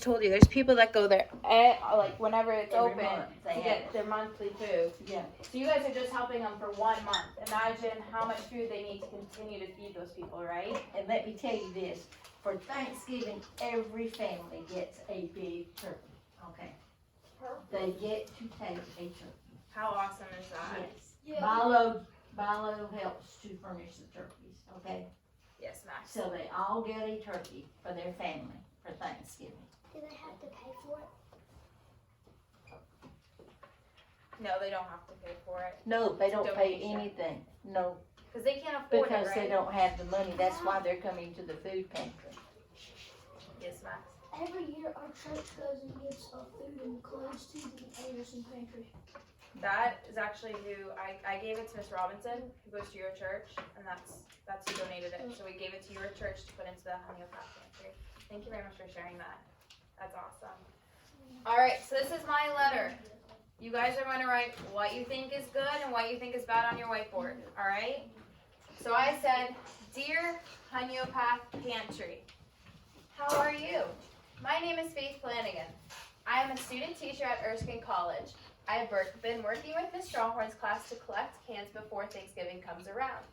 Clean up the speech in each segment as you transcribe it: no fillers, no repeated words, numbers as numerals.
just told you, there's people that go there like whenever it's Every open month they to have get it. their monthly food. Yeah. So you guys are just helping them for 1 month. Imagine how much food they need to continue to feed those people, right? And let me tell you this, for Thanksgiving, every family gets a big turkey, okay? They get to take a turkey. How awesome is that? Yes. Bilo helps to furnish the turkeys, okay? Yes, Max. So they all get a turkey for their family for Thanksgiving. Do they have to pay for it? No, they don't have to pay for it. No, they don't pay Donation. anything, no, Because they can't afford because it, right? they don't have the money, that's why they're coming to the food pantry. Yes, Max. Every year our church goes and gives food and clothes to the Anderson Pantry. That is actually who I gave it to Miss Robinson, who goes to your church, and that's who donated it. So we gave it to your church to put into the homeopath pantry. Thank you very much for sharing that. That's awesome. All right, so this is my letter. You guys are going to write what you think is good and what you think is bad on your whiteboard. All right. So I said, "Dear Homeopath Pantry, how are you? My name is Faith Flanagan. I am a student teacher at Erskine College. I have been working with Miss Stronghorn's class to collect cans before Thanksgiving comes around.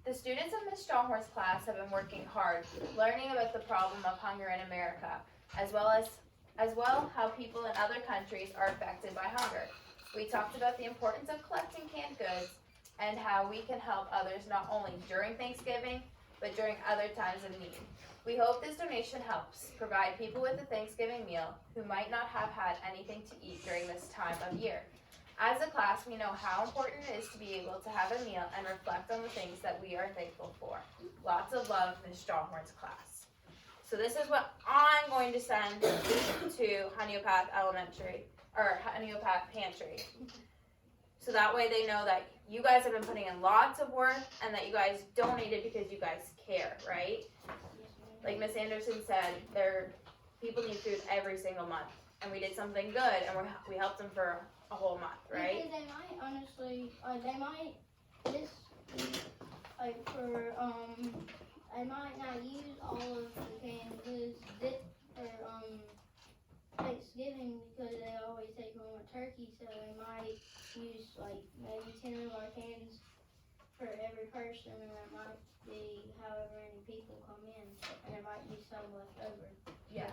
The students of Miss Stronghorn's class have been working hard, learning about the problem of hunger in America, as well how people in other countries are affected by hunger. We talked about the importance of collecting canned goods and how we can help others not only during Thanksgiving, but during other times of need. We hope this donation helps provide people with a Thanksgiving meal who might not have had anything to eat during this time of year. As a class, we know how important it is to be able to have a meal and reflect on the things that we are thankful for. Lots of love, Ms. Stronghorn's class." So this is what I'm going to send to Homeopath Elementary, or Homeopath Pantry. So that way they know that you guys have been putting in lots of work and that you guys donated because you guys care, right? Like Miss Anderson said, people need food every single month, and we did something good, and we helped them for a whole month, right? They might honestly, they might just they might not use all of the canned goods for Thanksgiving because they always take home a turkey, so they might use like maybe 10 of our cans for every person, and that might be however many people come in, and there might be some left over. Yeah.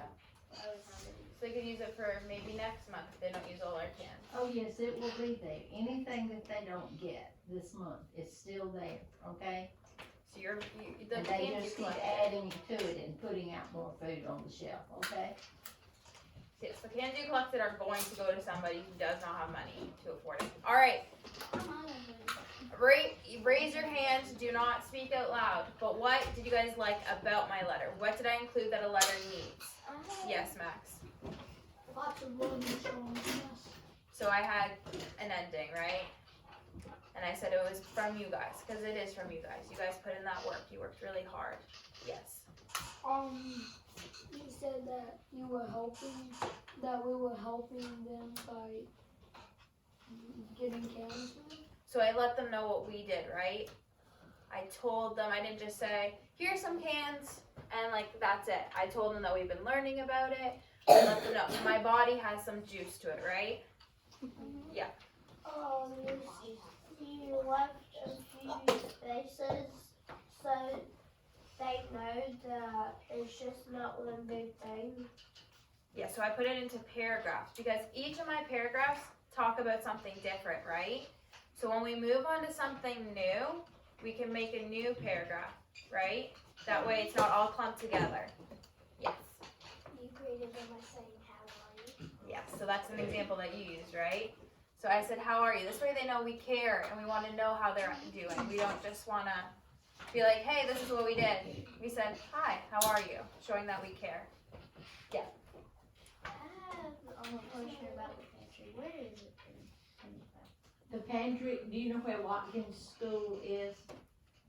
By the time they So they could use it for maybe next month if they don't use all our cans. Oh, yes, it will be there. Anything that they don't get this month is still there, okay? So the And they cans just you keep collected. adding to it and putting out more food on the shelf, okay? Yes, the cans you collected are going to go to somebody who does not have money to afford it. All right. Raise your hands, do not speak out loud. But what did you guys like about my letter? What did I include that a letter needs? Yes, Max. Lots of love and songs, yes. So I had an ending, right? And I said it was from you guys, because it is from you guys. You guys put in that work. You worked really hard. Yes. You said that you were helping, that we were helping them by getting cans. So I let them know what we did, right? I told them, I didn't just say, "Here's some cans," and like, that's it. I told them that we've been learning about it. I let them know. My body has some juice to it, right? Yeah. You left a few spaces so they know that it's just not one big thing. Yeah, so I put it into paragraphs because each of my paragraphs talk about something different, right? So when we move on to something new, we can make a new paragraph, right? That way it's not all clumped together. Yes. You created them by saying, "How are you?" Yes, so that's an example that you used, right? So I said, "How are you?" This way they know we care and we want to know how they're doing. We don't just want to be like, "Hey, this is what we did." We said, "Hi, how are you?" Showing that we care. I have a question about the pantry. Where is it? The pantry, do you know where Watkins School is?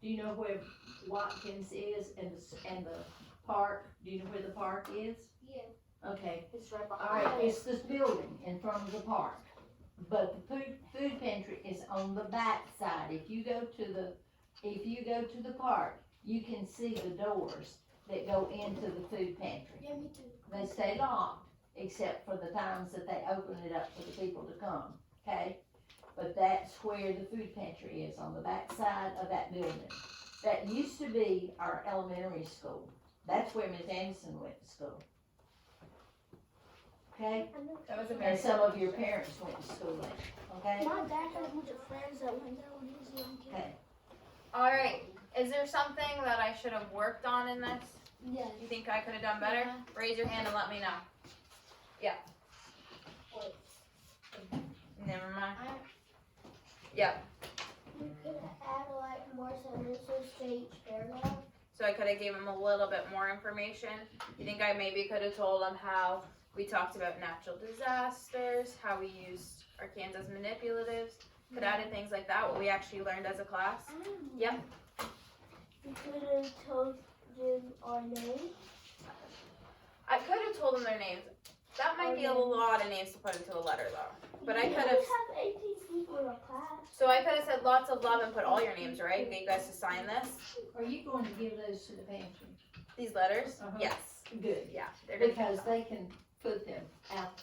Do you know where Watkins is and the park? Do you know where the park is? Yeah. Okay, It's right all right, it's this building in front of the park. But the food pantry is on the back side. If you go to the park, you can see the doors that go into the food pantry. Yeah, me too. They stay locked, except for the times that they open it up for the people to come, okay? But that's where the food pantry is, on the back side of that building. That used to be our elementary school. That's where Ms. Anderson went to school. Okay? That was a very And some of your parents went to school there, okay? My dad had a bunch of friends that went there when he was a young kid. Okay. All right. Is there something that I should have worked on in this? Yes. You think I could have done better? Raise your hand and let me know. Yeah. Never mind. Yeah. You could add like more sentences to each paragraph. So I could have gave him a little bit more information. You think I maybe could have told him how we talked about natural disasters, how we used our cans as manipulatives, could have added things like that, what we actually learned as a class. Yep. You could have told them our name. I could have told them their names. That might be a lot of names to put into a letter though. But I could have, have 18 people in a class. so I could have said lots of love and put all your names, right? Get you guys to sign this, Are you going to give those to the pantry? these letters. Uh-huh. Yes. Good. Yeah. They're gonna Because they can put them out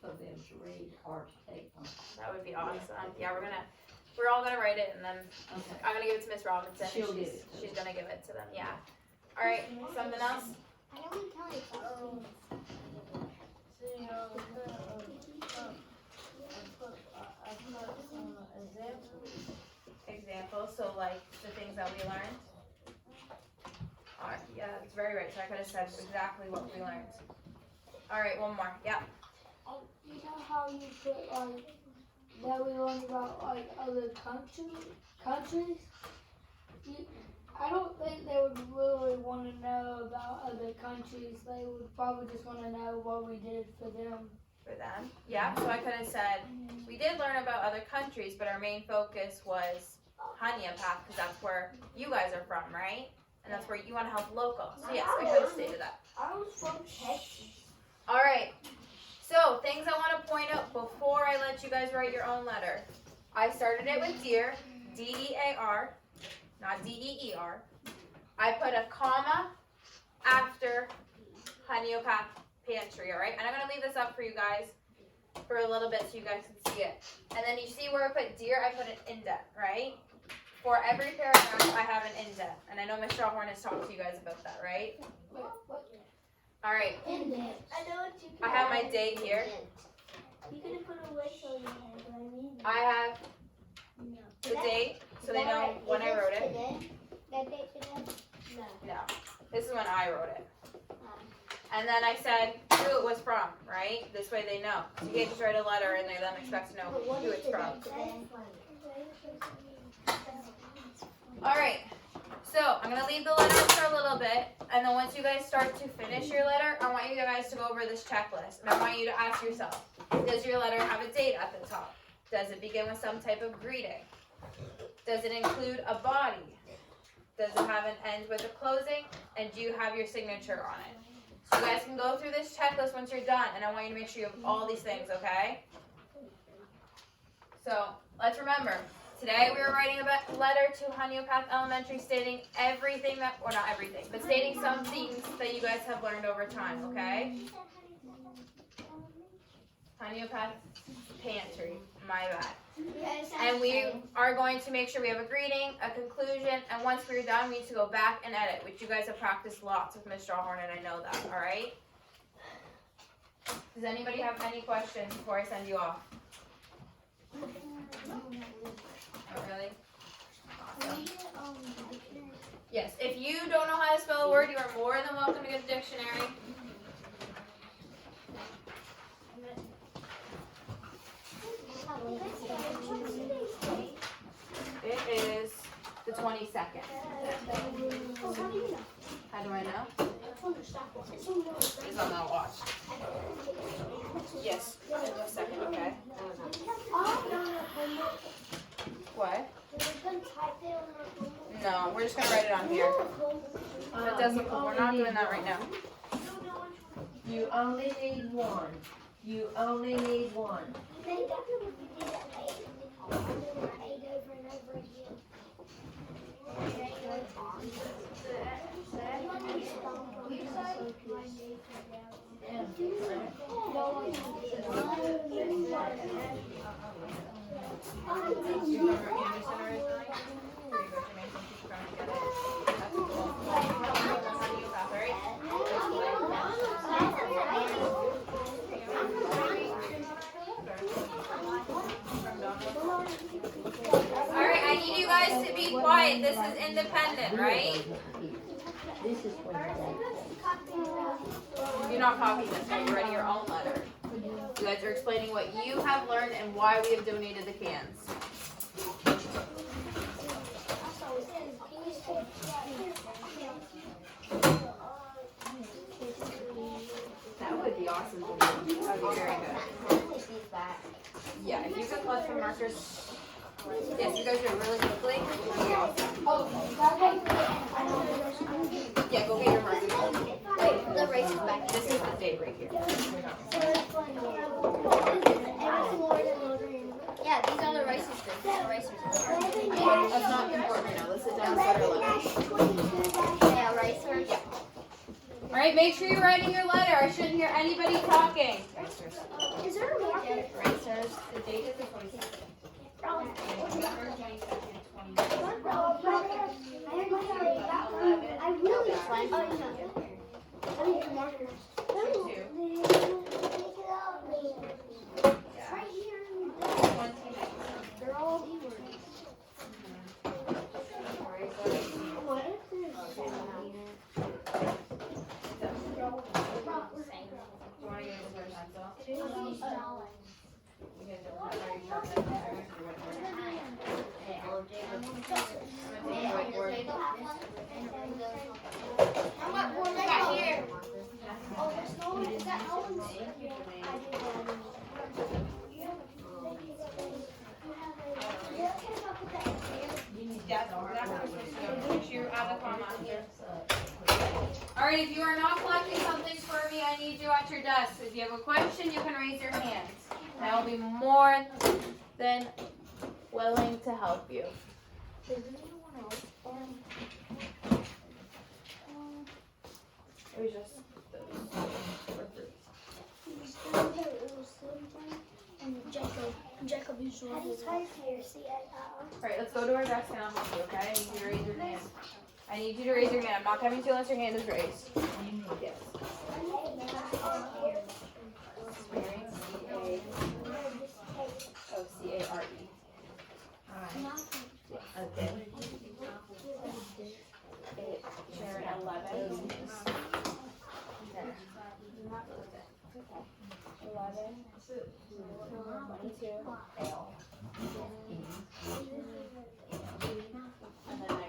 for them to read or to take them. That would be awesome. Yeah, we're all gonna write it and then Okay. I'm gonna give it to Miss Robinson. She'll give She's- it to She's them. gonna give it to them, yeah. Alright, something else? I know we tell you Examples, so like the things that we learned. Alright, yeah, that's very right. So I could have said exactly what we learned. Alright, one more. Yeah. You know how you put like that we learned about like other countries? I don't think they would really want to know about other countries. They would probably just want to know what we did for them. For them. Yeah, so I could have said, we did learn about other countries, but our main focus was Hanyapath, because that's where you guys are from, right? And that's where you want to help locals. So yes, I could have stated that. I was from Texas. Alright, so things I want to point out before I let you guys write your own letter. I started it with DEAR, D-E-A-R, not D-E-E-R. I put a comma after Hanyapath Pantry, alright? And I'm going to leave this up for you guys for a little bit so you guys can see it. And then you see where I put DEAR, I put an indent, right? For every paragraph, I have an indent. And I know Ms. Strawhorn has talked to you guys about that, right? Alright, Index. I know what you I have my date here. You could have put a wait till you had, but I mean. I have the date, so they know when I wrote it. That date today? No. No, this is when I wrote it. And then I said who it was from, right? This way they know. So you can't just write a letter and they them expect to know who it's from. Alright, so I'm going to leave the letter for a little bit. And then once you guys start to finish your letter, I want you guys to go over this checklist. And I want you to ask yourself, does your letter have a date at the top? Does it begin with some type of greeting? Does it include a body? Does it have an end with a closing? And do you have your signature on it? So you guys can go through this checklist once you're done, and I want you to make sure you have all these things, okay? So, let's remember, today we were writing a letter to Hanyapath Elementary stating everything that, or not everything, but stating some things that you guys have learned over time, okay? Hanyapath Pantry, my bad. And we are going to make sure we have a greeting, a conclusion, and once we're done, we need to go back and edit, which you guys have practiced lots with Ms. Strawhorn, and I know that, alright? Does anybody have any questions before I send you off? Oh, really? Awesome. Yes, if you don't know how to spell a word, you are more than welcome to get a dictionary. It is the 22nd. How do I know? It's on that watch. Yes, in a second, okay. What? No, we're just gonna write it on here. That doesn't, we're not doing that right now. You only need one. You only need one. You remember Anderson originally? Here you go, Jermaine, since you're trying to get it. That's cool. Homeopath, right? Alright, I need you guys to be quiet. This is independent, right? This is when You're not copying this, right? You're writing your own letter. You guys are explaining what you have learned and why we have donated the cans. That would be awesome to do. That would be very good. Yeah, if you could collect some markers. Yes, you guys do it really quickly. That would be awesome. Yeah, go get your markers. Wait, the race is back. This is the date right here. Yeah, these are the racers. The racers. That's not important right now. Let's sit down and start our letter. Yeah, racers. Alright, make sure you're writing your letter. I shouldn't hear anybody talking. Is there a marker? Racers. The date is the 22nd. November 22nd, 2020. I really I need markers. Right here. They're all E-words. What if there's Do you want to get a pencil? You guys don't have very sharp pencils, right? Here. Oh, there's no one. Is that Owen's? Alright, if you are not collecting something for me, I need you at your desk. If you have a question, you can raise your hands. And I will be more than willing to help you. It was just Jacob usually Alright, let's go to our desk and I'll help you, okay? I need you to raise your hand. I need you to raise your hand. I'm not coming to you unless your hand is raised. Yes. C-A-R-E. Okay. Sharon, 11. 11. 22. And then 19.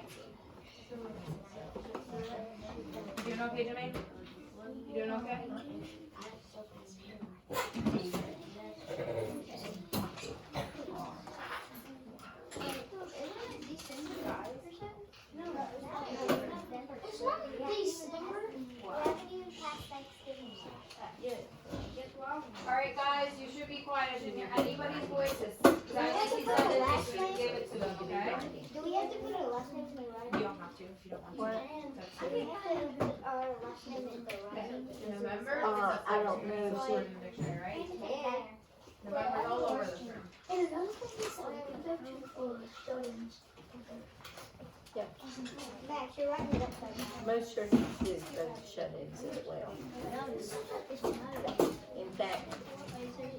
You doing okay, Jermaine? You doing okay? Alright guys, you should be quiet. I shouldn't hear anybody's voices. Because I think he said that this week, give it to them, okay? Do we have to put our last names in the writing? You don't have to if you don't want to. That's I think we put our last name in the writing. November? I don't know. It's also in the dictionary, right? November's all over this room. And another thing is for students. Yep. Max, you're writing it upside down. Most churches do shut-ins as well. In fact,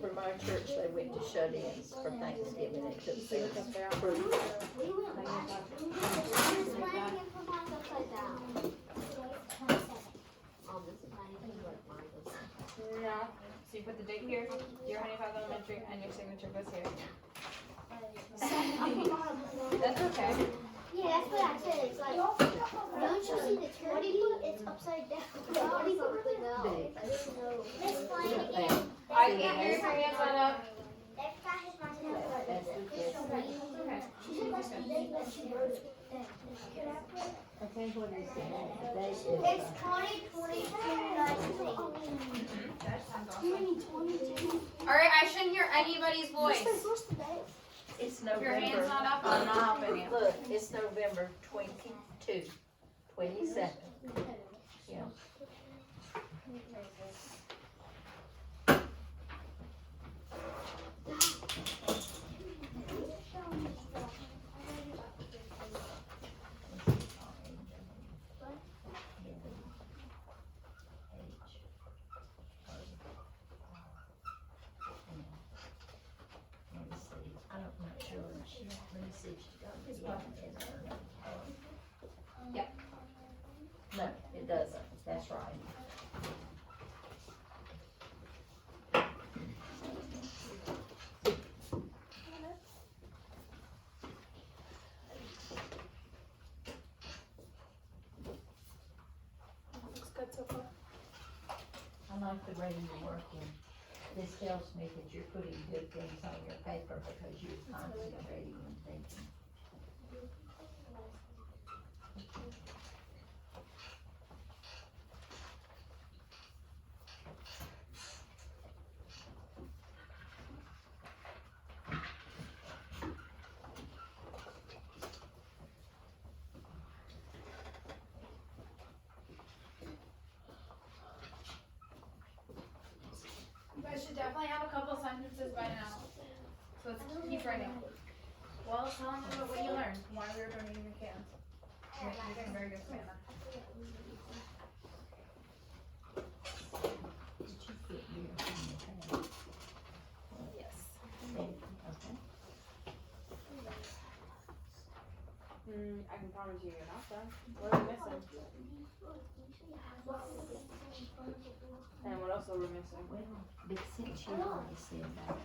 from our church, they went to shut-ins for Thanksgiving. They took fruit. We went last. It's writing it from us upside down. No. So you put the date here, your Honeycomb Elementary, and your signature goes here. That's okay. Yeah, that's what I said. It's like, don't you see the turkey? It's upside down. What do you know? I didn't know. Let's find it again. I can't hear if your hands not up. Next time it's my turn. She said last day, but she wrote it. Okay, what is the date? It's 2022. Alright, I shouldn't hear anybody's voice. What's the date? It's If your hand's November. not up, I'm not helping you. Look, it's November 22, 27. Yeah. Let me see, I'm not sure, let me see if she got this one in her. Yep. No, it doesn't, that's right. Looks good so far. I like the way you're working. This tells me that you're putting good things on your paper because you're concentrating and thinking. You guys should definitely have a couple sentences by now. So let's keep writing. Well, tell them about what you learned from why we were donating your cans. You're getting very good, Savannah. Did you put your on the pad? Yes. Okay. I can promise you you're not done. What are we missing? And what else are we missing? Well, but since you already said that,